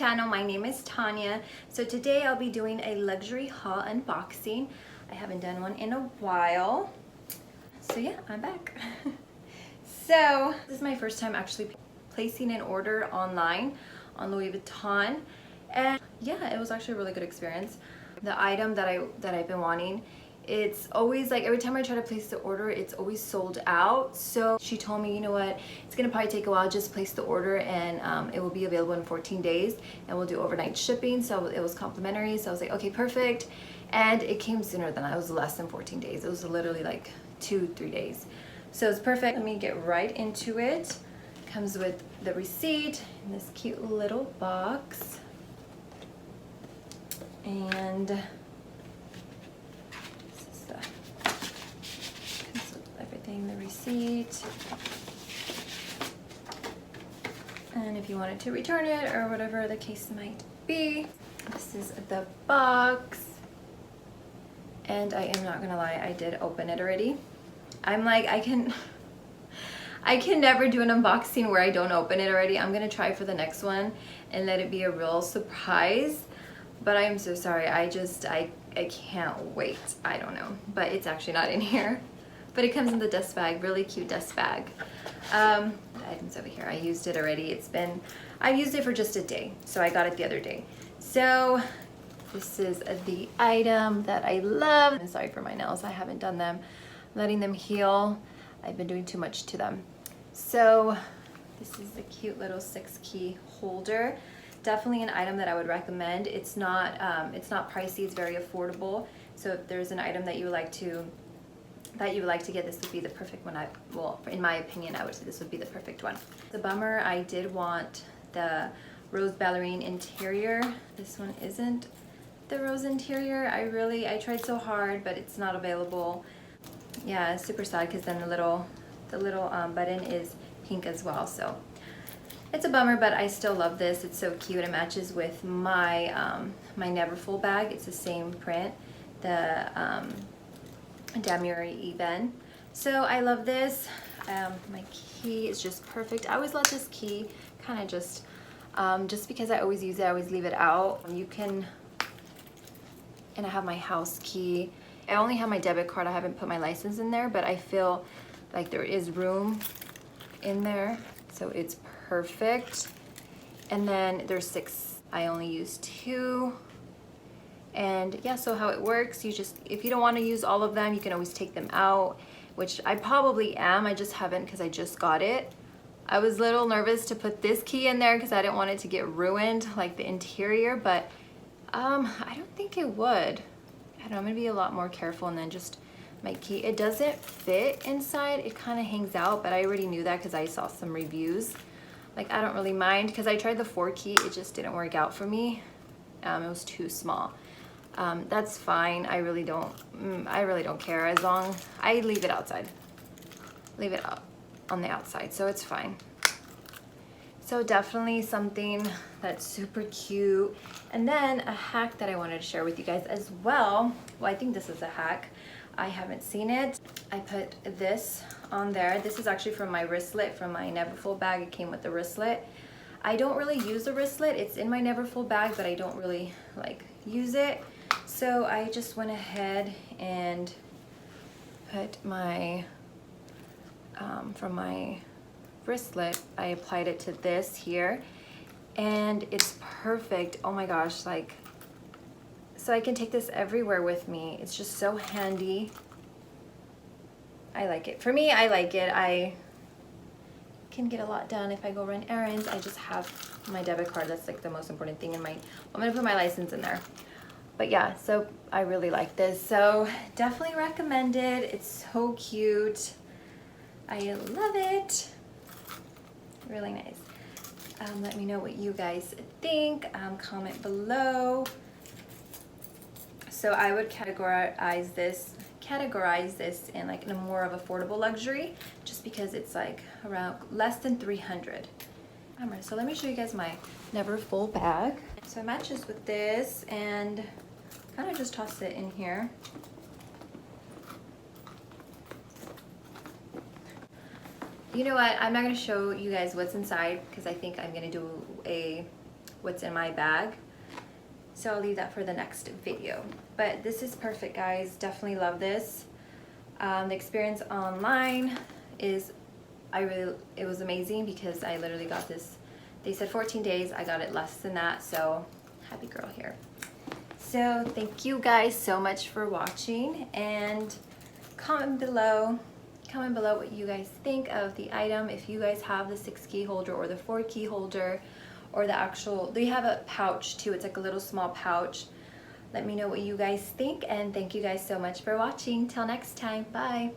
channel. My name is Tanya. So today I'll be doing a luxury haul unboxing. I haven't done one in a while. So yeah, I'm back. So this is my first time actually placing an order online on Louis Vuitton. And yeah, it was actually a really good experience. The item that I've been wanting, it's always like every time I try to place the order, it's always sold out. So she told me, you know what, it's gonna probably take a while, just place the order and it will be available in 14 days and we'll do overnight shipping. So it was complimentary. So I was like, okay, perfect. And it came sooner than that. It was less than 14 days. It was literally like 2-3 days. So it's perfect. Let me get right into it. Comes with the receipt in this cute little box. And everything, the receipt, and if you wanted to return it or whatever the case might be. This is the box, and I am not gonna lie, I did open it already. I'm like, I can never do an unboxing where I don't open it already. I'm gonna try for the next one and let it be a real surprise, but I am so sorry. I can't wait. I don't know, but it's actually not in here. But it comes in the dust bag, really cute dust bag. The items over here, I used it already. I used it for just a day, so I got it the other day. So this is the item that I love. I'm sorry for my nails, I haven't done them. Letting them heal. I've been doing too much to them. So this is the cute little 6-key holder. Definitely an item that I would recommend. It's not pricey, it's very affordable. So if there's an item that you would like to get, this would be the perfect one. Well, in my opinion, I would say this would be the perfect one. The bummer, I did want the rose ballerine interior. This one isn't the rose interior. I tried so hard, but it's not available. Yeah, it's super sad because then the little button is pink as well. So it's a bummer, but I still love this. It's so cute. It matches with my my Neverfull bag. It's the same print. The Damury Eben. So I love this. My key is just perfect. I always let this key kind of just because I always use it, I always leave it out. You can, and I have my house key. I only have my debit card. I haven't put my license in there, but I feel like there is room in there, so it's perfect. And then there's 6. I only use 2. And yeah, so how it works, you just, if you don't want to use all of them, you can always take them out, which I probably am. I just haven't because I just got it. I was a little nervous to put this key in there because I didn't want it to get ruined, like the interior, but I don't think it would. I don't know, I'm gonna be a lot more careful. And then just my key, it doesn't fit inside, it kind of hangs out, but I already knew that because I saw some reviews. Like, I don't really mind because I tried the 4 key, it just didn't work out for me. It was too small. That's fine. I really don't care, as long I leave it outside. Leave it up on the outside, so it's fine. So definitely something that's super cute. And then a hack that I wanted to share with you guys as well. Well, I think this is a hack. I haven't seen it. I put this on there. This is actually from my wristlet, from my Neverfull bag. It came with the wristlet. I don't really use the wristlet. It's in my Neverfull bag, but I don't really like use it. So I just went ahead and put my, from my wristlet, I applied it to this here, and it's perfect. Oh my gosh, like, so I can take this everywhere with me. It's just so handy. I like it. For me, I like it. I can get a lot done if I go run errands. I just have my debit card. That's like the most important thing in my, I'm gonna put my license in there. But yeah, so I really like this. So definitely recommend it. It's so cute. I love it. Really nice. Let me know what you guys think. Comment below. So I would categorize this in like in a more of affordable luxury, just because it's like around less than 300. So let me show you guys my Neverfull bag. So it matches with this, and kind of just toss it in here. You know what, I'm not going to show you guys what's inside because I think I'm going to do a what's in my bag. So I'll leave that for the next video. But this is perfect, guys. Definitely love this. The experience online is, it was amazing because I literally got this, they said 14 days, I got it less than that, so happy girl here. So thank you guys so much for watching, and comment below what you guys think of the item. If you guys have the 6-key holder or the 4-key holder, or the actual, they have a pouch too, it's like a little small pouch. Let me know what you guys think, and thank you guys so much for watching. Till next time, bye.